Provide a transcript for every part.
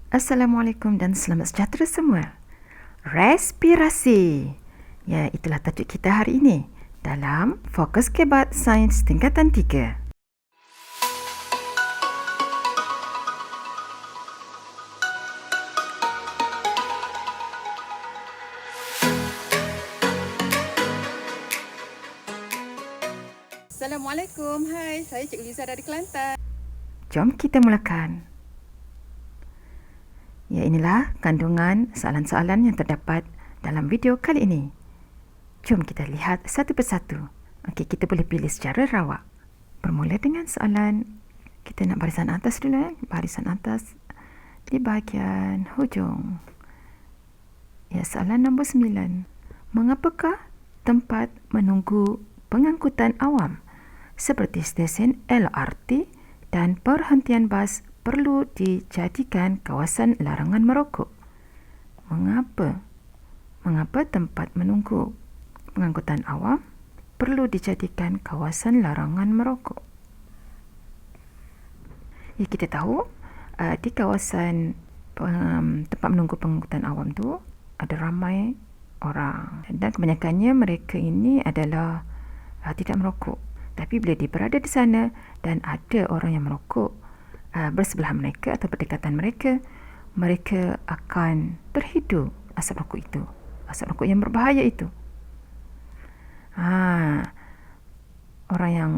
Assalamualaikum dan selamat sejahtera semua. Respirasi. Ya, itulah tajuk kita hari ini dalam Fokus Kebat Sains Tingkatan 3. Assalamualaikum. Hai, saya Cikgu Liza dari Kelantan. Jom kita mulakan. Ya, inilah kandungan soalan-soalan yang terdapat dalam video kali ini. Jom kita lihat satu persatu. Okey, kita boleh pilih secara rawak. Bermula dengan soalan, kita nak barisan atas dulu. Barisan atas di bahagian hujung. Ya, soalan nombor 9. Mengapakah tempat menunggu pengangkutan awam seperti stesen LRT dan perhentian bas perlu dijadikan kawasan larangan merokok? Mengapa? Mengapa tempat menunggu pengangkutan awam perlu dijadikan kawasan larangan merokok? Ya, kita tahu di kawasan tempat menunggu pengangkutan awam tu ada ramai orang dan kebanyakannya mereka ini adalah tidak merokok. Tapi bila dia berada di sana dan ada orang yang merokok bersebelahan mereka atau berdekatan mereka, mereka akan terhidu asap rokok itu, asap rokok yang berbahaya itu. Orang yang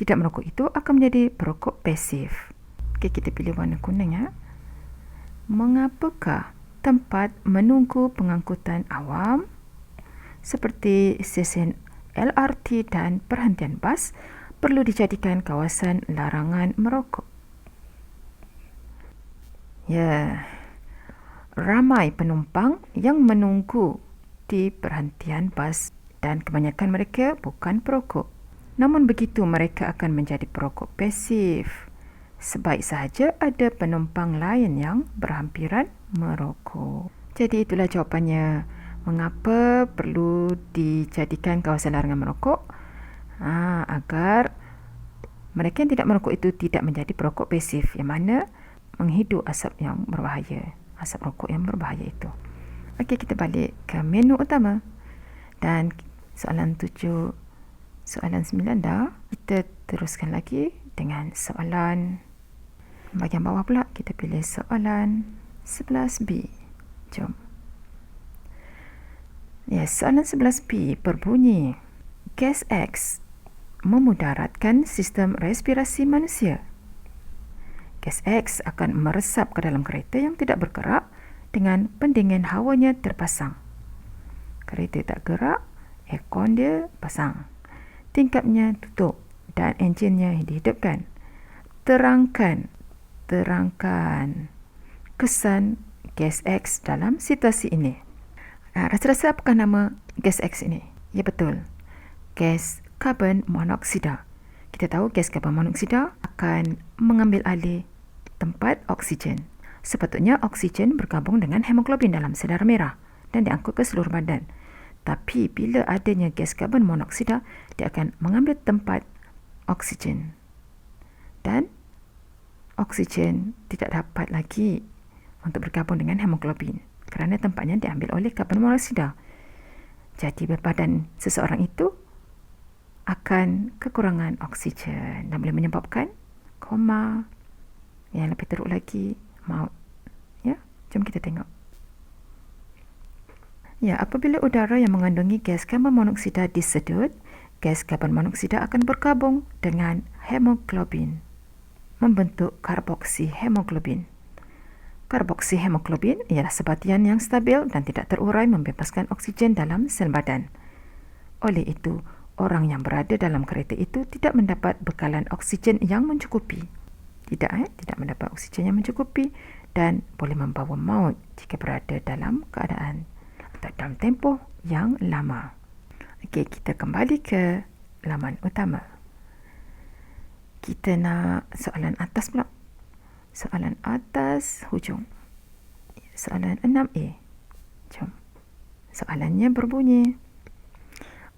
tidak merokok itu akan menjadi perokok pasif. Okey, kita pilih warna kuning ya. Mengapakah tempat menunggu pengangkutan awam seperti stesen LRT dan perhentian bas perlu dijadikan kawasan larangan merokok? Ya, ramai penumpang yang menunggu di perhentian bas dan kebanyakan mereka bukan perokok. Namun begitu mereka akan menjadi perokok pasif. Sebaik sahaja ada penumpang lain yang berhampiran merokok. Jadi itulah jawapannya. Mengapa perlu dijadikan kawasan larangan merokok? Agar mereka yang tidak merokok itu tidak menjadi perokok pasif, yang mana menghidu asap yang berbahaya, asap rokok yang berbahaya itu. Okey, kita balik ke menu utama. Dan soalan 7, soalan 9 dah. Kita teruskan lagi dengan soalan bahagian bawah pula. Kita pilih soalan 11B. Jom. Ya, soalan 11B berbunyi, gas X memudaratkan sistem respirasi manusia. Gas X akan meresap ke dalam kereta yang tidak bergerak dengan pendingin hawanya terpasang. Kereta tak gerak, aircon dia pasang. Tingkapnya tutup dan enjinnya dihidupkan. Terangkan kesan gas X dalam situasi ini. Rasa-rasa apakah nama gas X ini? Ya, betul. Gas karbon monoksida. Kita tahu gas karbon monoksida akan mengambil alih tempat oksigen. Sepatutnya oksigen bergabung dengan hemoglobin dalam sel darah merah dan diangkut ke seluruh badan. Tapi bila adanya gas karbon monoksida, dia akan mengambil tempat oksigen. Dan oksigen tidak dapat lagi untuk bergabung dengan hemoglobin kerana tempatnya diambil oleh karbon monoksida. Jadi badan seseorang itu akan kekurangan oksigen dan boleh menyebabkan koma, yang lebih teruk lagi maut. Ya, jom kita tengok. Ya, apabila udara yang mengandungi gas karbon monoksida disedut, gas karbon monoksida akan bergabung dengan hemoglobin membentuk karboksihemoglobin. Karboksihemoglobin ialah sebatian yang stabil dan tidak terurai membebaskan oksigen dalam sel badan. Oleh itu, orang yang berada dalam kereta itu tidak mendapat bekalan oksigen yang mencukupi. Tidak mendapat oksigen yang mencukupi dan boleh membawa maut jika berada dalam keadaan atau dalam tempoh yang lama. Okey, kita kembali ke laman utama. Kita nak soalan atas pula. Soalan atas hujung. Soalan 6A. Jom. Soalannya berbunyi,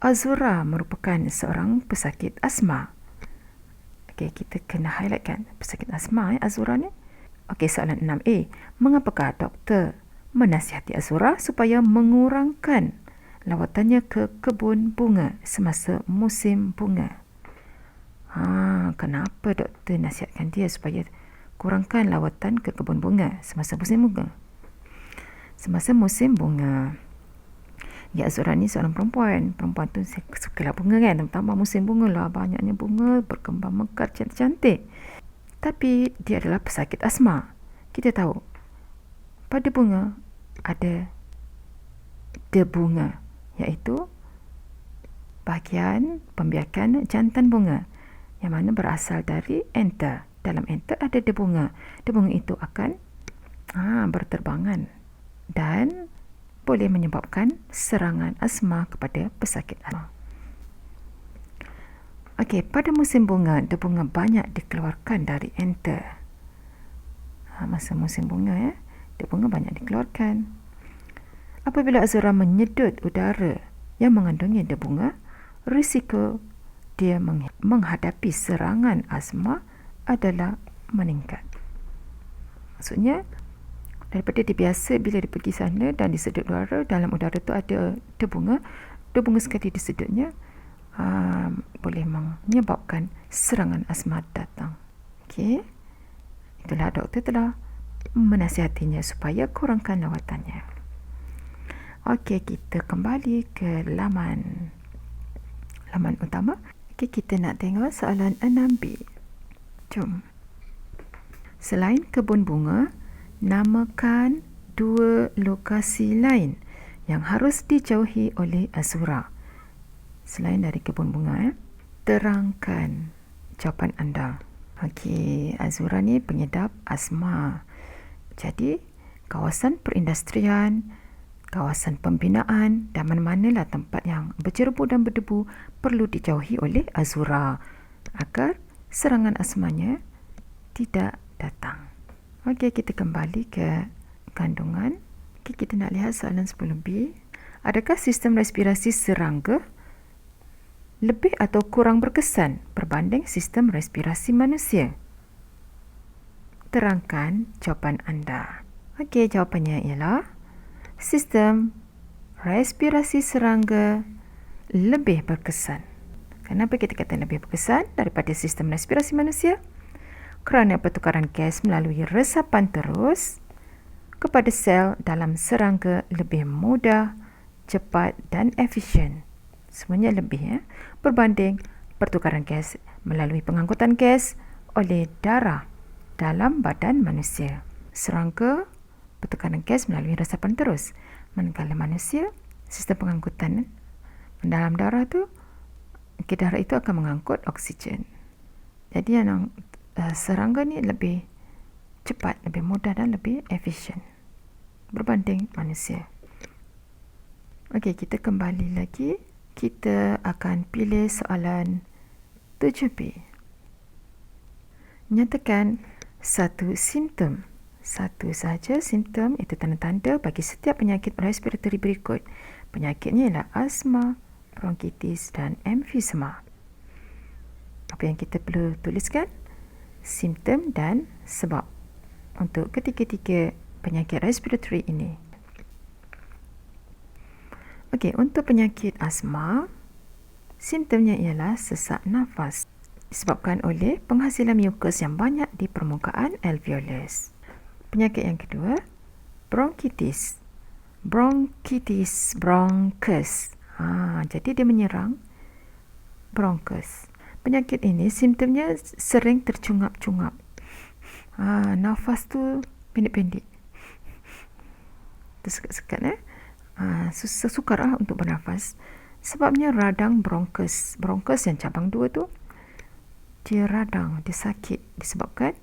Azura merupakan seorang pesakit asma. Okey, kita kena highlightkan pesakit asma Azura ni. Okey, soalan 6A. Mengapakah doktor menasihati Azura supaya mengurangkan lawatannya ke kebun bunga semasa musim bunga? Kenapa doktor nasihatkan dia supaya kurangkan lawatan ke kebun bunga semasa musim bunga? Semasa musim bunga. Ya, Azura ni seorang perempuan. Perempuan tu sukalah bunga kan. Terutama musim bunga lah. Banyaknya bunga berkembang mekar cantik-cantik. Tapi dia adalah pesakit asma. Kita tahu pada bunga ada debunga, iaitu bahagian pembiakan jantan bunga yang mana berasal dari enter. Dalam enter ada debunga. Debunga itu akan berterbangan dan boleh menyebabkan serangan asma kepada pesakit asma. Okey, pada musim bunga, debunga banyak dikeluarkan dari enter. Masa musim bunga, debunga banyak dikeluarkan. Apabila Azura menyedut udara yang mengandungi debunga, risiko dia menghadapi serangan asma adalah meningkat. Maksudnya, daripada dia biasa bila dia pergi sana dan disedut udara, dalam udara tu ada debunga sekali disedutnya boleh menyebabkan serangan asma datang. Okey. Itulah doktor telah menasihatinya supaya kurangkan lawatannya. Okey, kita kembali ke laman utama. Okey, kita nak tengok soalan 6B. Jom. Selain kebun bunga, namakan 2 lokasi lain yang harus dijauhi oleh Azura. Selain dari kebun bunga, terangkan jawapan anda. Okey, Azura ni pengidap asma. Jadi, kawasan perindustrian, kawasan pembinaan dan mana-manalah tempat yang bercerubu dan berdebu perlu dijauhi oleh Azura agar serangan asmanya tidak datang. Okey, kita kembali ke kandungan. Okey, kita nak lihat soalan 10B. Adakah sistem respirasi serangga lebih atau kurang berkesan berbanding sistem respirasi manusia? Terangkan jawapan anda. Okey, jawapannya ialah sistem respirasi serangga lebih berkesan. Kenapa kita kata lebih berkesan daripada sistem respirasi manusia? Kerana pertukaran gas melalui resapan terus kepada sel dalam serangga lebih mudah, cepat dan efisien. Semuanya lebih berbanding pertukaran gas melalui pengangkutan gas oleh darah dalam badan manusia. Serangga pertukaran gas melalui resapan terus, manakala manusia sistem pengangkutan dalam darah tu, darah itu akan mengangkut oksigen. Jadi yang serangga ni lebih cepat, lebih mudah dan lebih efisien berbanding manusia. Okey, kita kembali lagi. Kita akan pilih soalan 7B. Nyatakan satu simptom. Satu sahaja simptom itu tanda-tanda bagi setiap penyakit respiratory berikut. Penyakitnya ialah asma, bronkitis dan emfisema. Apa yang kita perlu tuliskan? Simptom dan sebab untuk ketiga-tiga penyakit respiratory ini. Okey, untuk penyakit asma, simptomnya ialah sesak nafas disebabkan oleh penghasilan mukus yang banyak di permukaan alveolus. Penyakit yang kedua, bronkitis. Bronchus. Jadi dia menyerang bronchus. Penyakit ini simptomnya sering tercungap-cungap. Nafas tu pendek-pendek. Tersekat-sekat susah sukar untuk bernafas. Sebabnya radang bronchus. Bronchus yang cabang 2 tu, dia radang, dia sakit disebabkan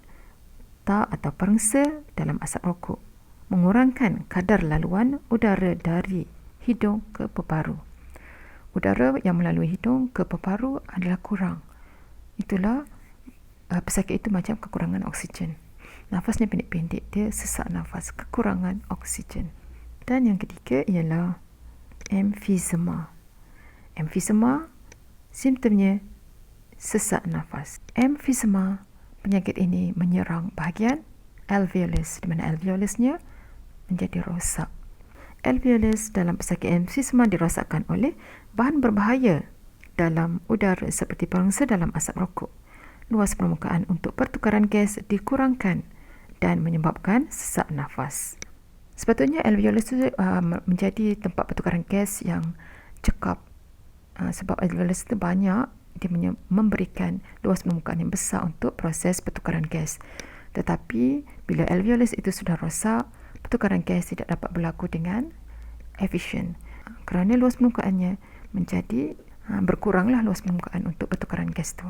tak atau perengsa dalam asap rokok, mengurangkan kadar laluan udara dari hidung ke peparu. Udara yang melalui hidung ke peparu adalah kurang. Itulah pesakit itu macam kekurangan oksigen. Nafasnya pendek-pendek, dia sesak nafas, kekurangan oksigen. Dan yang ketiga ialah emfisema. Emfisema simptomnya sesak nafas. Emfisema, penyakit ini menyerang bahagian alveolus, di mana alveolusnya menjadi rosak. Alveolus dalam pesakit emfisema dirosakkan oleh bahan berbahaya dalam udara seperti pangsa dalam asap rokok. Luas permukaan untuk pertukaran gas dikurangkan dan menyebabkan sesak nafas. Sepatutnya alveolus itu menjadi tempat pertukaran gas yang cekap, sebab alveolus itu banyak, dia memberikan luas permukaan yang besar untuk proses pertukaran gas. Tetapi bila alveolus itu sudah rosak, pertukaran gas tidak dapat berlaku dengan efisien kerana luas permukaannya menjadi berkuranglah luas permukaan untuk pertukaran gas itu,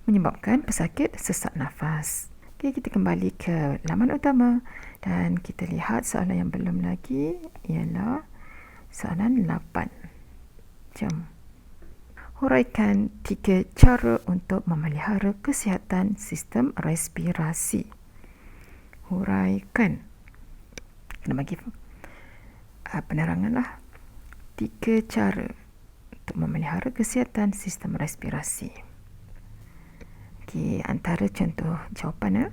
menyebabkan pesakit sesak nafas. Okey, kita kembali ke laman utama dan kita lihat soalan yang belum lagi ialah soalan 8. Jom huraikan 3 cara untuk memelihara kesihatan sistem respirasi. Huraikan. Kena bagi peneranganlah. 3 cara untuk memelihara kesihatan sistem respirasi. Okey, antara contoh jawapan.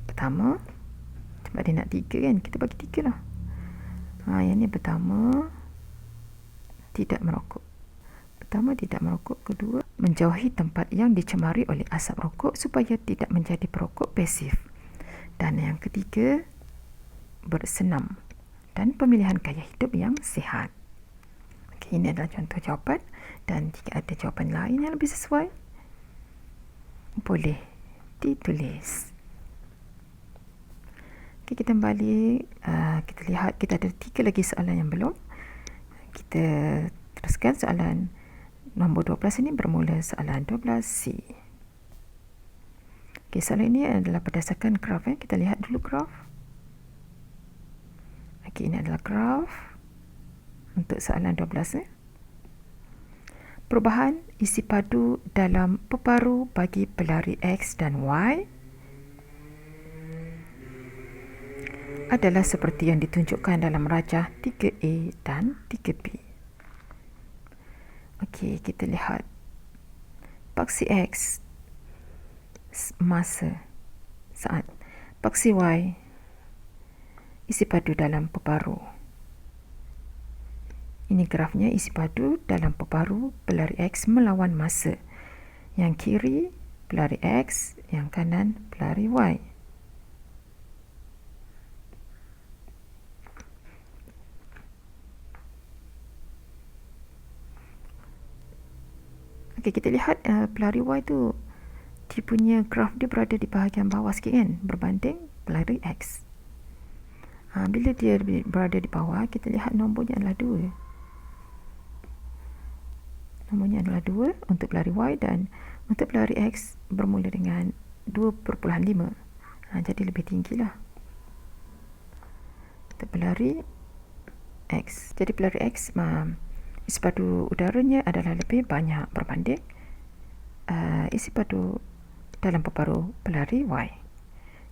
Pertama, sebab dia nak 3 kan, kita bagi 3 lah. Yang ni pertama, tidak merokok. Pertama, tidak merokok. Kedua, menjauhi tempat yang dicemari oleh asap rokok supaya tidak menjadi perokok pasif. Dan yang ketiga, bersenam dan pemilihan gaya hidup yang sihat. Okey, ini adalah contoh jawapan, dan jika ada jawapan lain yang lebih sesuai, boleh ditulis. Okey, kita kembali, kita lihat kita ada 3 lagi soalan yang belum. Kita teruskan soalan nombor 12 ini bermula soalan 12C. Okey, soalan ini adalah berdasarkan graf. Kita lihat dulu graf. Okey, ini adalah graf untuk soalan 12. Perubahan isi padu dalam peparu bagi pelari X dan Y adalah seperti yang ditunjukkan dalam rajah 3A dan 3B. Okey, kita lihat paksi X masa saat paksi Y isi padu dalam peparu. Ini grafnya isi padu dalam peparu pelari X melawan masa. Yang kiri pelari X, yang kanan pelari Y. Okey, kita lihat pelari Y tu, dia punya graf dia berada di bahagian bawah sikit kan, berbanding pelari X. Bila dia berada di bawah, kita lihat nombornya adalah 2. Nomornya adalah 2 untuk pelari Y, dan untuk pelari X bermula dengan 2.5. Jadi lebih tinggi lah untuk pelari X. Jadi pelari X isi padu udaranya adalah lebih banyak berbanding isi padu dalam peparu pelari Y.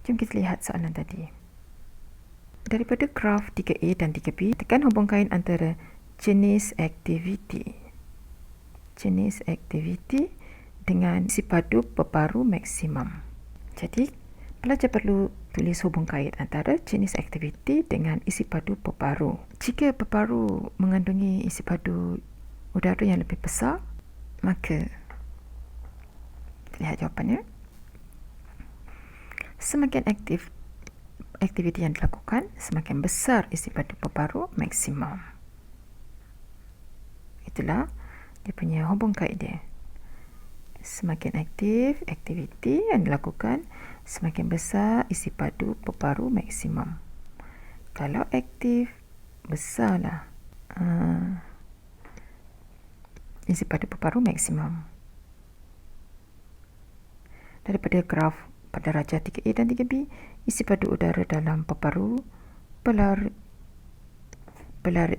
Jom kita lihat soalan tadi. Daripada graf 3A dan 3B, tekan hubung kain antara jenis aktiviti dengan isi padu peparu maksimum. Jadi, pelajar perlu tulis hubung kait antara jenis aktiviti dengan isi padu peparu. Jika peparu mengandungi isi padu udara yang lebih besar, maka lihat jawapannya. Semakin aktif aktiviti yang dilakukan, semakin besar isi padu peparu maksimum. Itulah dia punya hubung kait dia. Semakin aktif aktiviti yang dilakukan, semakin besar isi padu peparu maksimum. Kalau aktif, besarlah isi padu peparu maksimum. Daripada graf pada rajah 3A dan 3B, isi padu udara dalam peparu pelari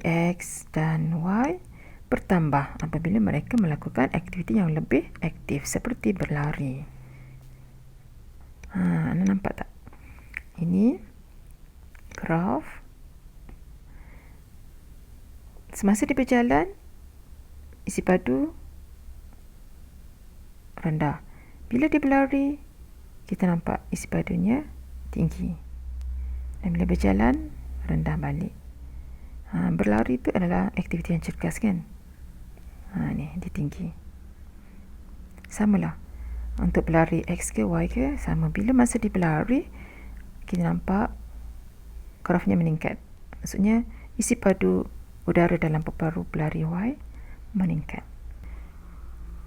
X dan Y bertambah apabila mereka melakukan aktiviti yang lebih aktif seperti berlari. Anda nampak tak? Ini graf. Semasa dia berjalan, isi padu rendah. Bila dia berlari, kita nampak isi padunya tinggi. Dan bila berjalan, rendah balik. Berlari itu adalah aktiviti yang cergas kan. Ni, dia tinggi. Samalah. Untuk berlari X ke Y ke, sama. Bila masa dia berlari, kita nampak grafnya meningkat. Maksudnya, isi padu udara dalam paru pelari Y meningkat.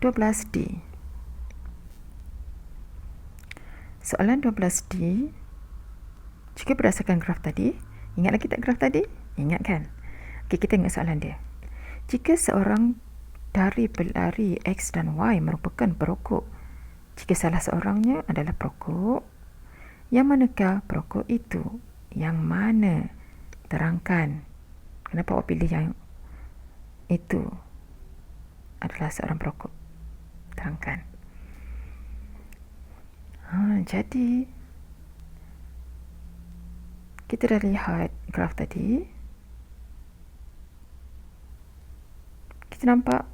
12D. Soalan 12D, jika berdasarkan graf tadi, ingat lagi tak graf tadi? Ingat kan? Okey, kita tengok soalan dia. Jika seorang dari pelari X dan Y merupakan perokok, jika salah seorangnya adalah perokok, yang manakah perokok itu? Yang mana? Terangkan. Kenapa awak pilih yang itu adalah seorang perokok? Terangkan. Jadi kita dah lihat graf tadi. Kita nampak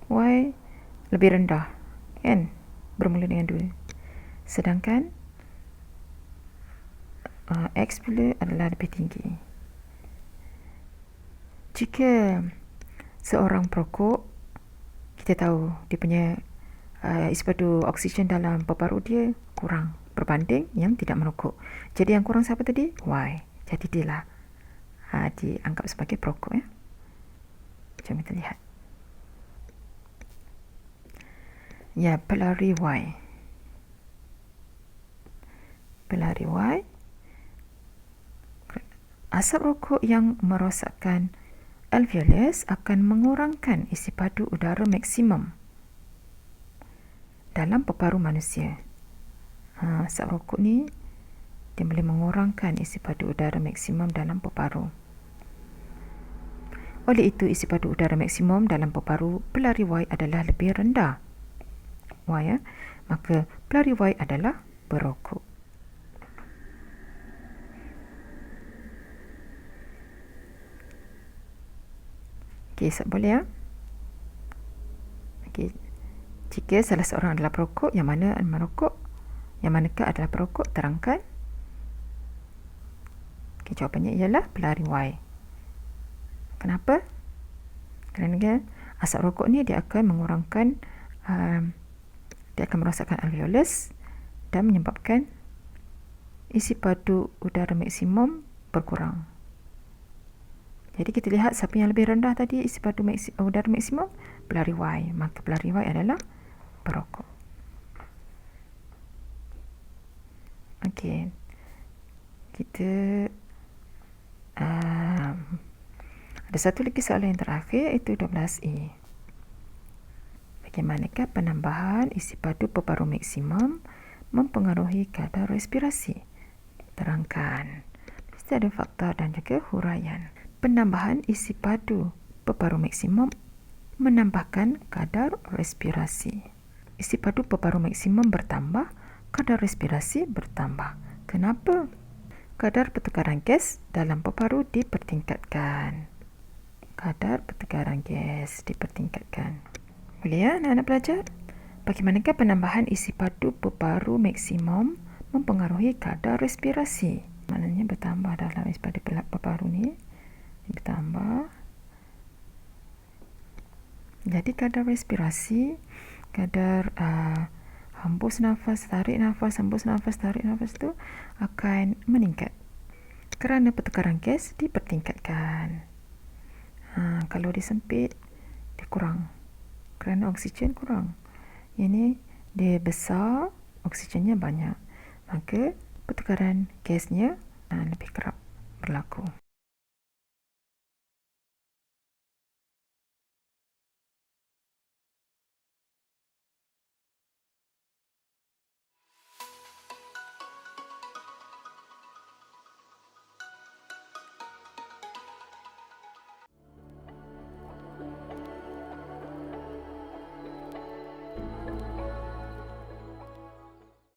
Y lebih rendah kan, bermula dengan 2, sedangkan X pula adalah lebih tinggi. Jika seorang perokok, kita tahu dia punya isi padu oksigen dalam paru dia kurang berbanding yang tidak merokok. Jadi yang kurang siapa tadi? Y. Jadi dialah dianggap sebagai perokok ya. Jom kita lihat. Ya, pelari Y. Pelari Y. Asap rokok yang merosakkan alveolus akan mengurangkan isi padu udara maksimum dalam paru manusia. Asap rokok ni dia boleh mengurangkan isi padu udara maksimum dalam paru. Oleh itu, isi padu udara maksimum dalam paru pelari Y adalah lebih rendah. Y ya. Maka pelari Y adalah perokok. Okey, boleh ya? Okey. Jika salah seorang adalah perokok, yang mana merokok? Yang manakah adalah perokok? Terangkan. Okey, jawapannya ialah pelari Y. Kenapa? Kerana asap rokok ni dia akan mengurangkan dia akan merosakkan alveolus dan menyebabkan isi padu udara maksimum berkurang. Jadi kita lihat siapa yang lebih rendah tadi isi padu udara maksimum? Pelari Y. Maka pelari Y adalah perokok. Okey. Kita ada satu lagi soalan yang terakhir, iaitu 12E. Bagaimanakah penambahan isi padu paru maksimum mempengaruhi kadar respirasi? Terangkan. Mesti ada fakta dan juga huraian. Penambahan isi padu paru maksimum menambahkan kadar respirasi. Isi padu paru maksimum bertambah, kadar respirasi bertambah. Kenapa? Kadar pertukaran gas dalam paru dipertingkatkan. Kadar pertukaran gas dipertingkatkan. Boleh ya anak-anak belajar? Bagaimanakah penambahan isi padu paru maksimum mempengaruhi kadar respirasi? Maknanya bertambah dalam isi padu paru ni. Bertambah. Jadi kadar respirasi, kadar hembus nafas, tarik nafas, hembus nafas, tarik nafas tu akan meningkat. Kerana pertukaran gas dipertingkatkan. Kalau disempit, dia kurang. Kerana oksigen kurang. Ini dia besar, oksigennya banyak. Maka pertukaran gasnya lebih kerap berlaku.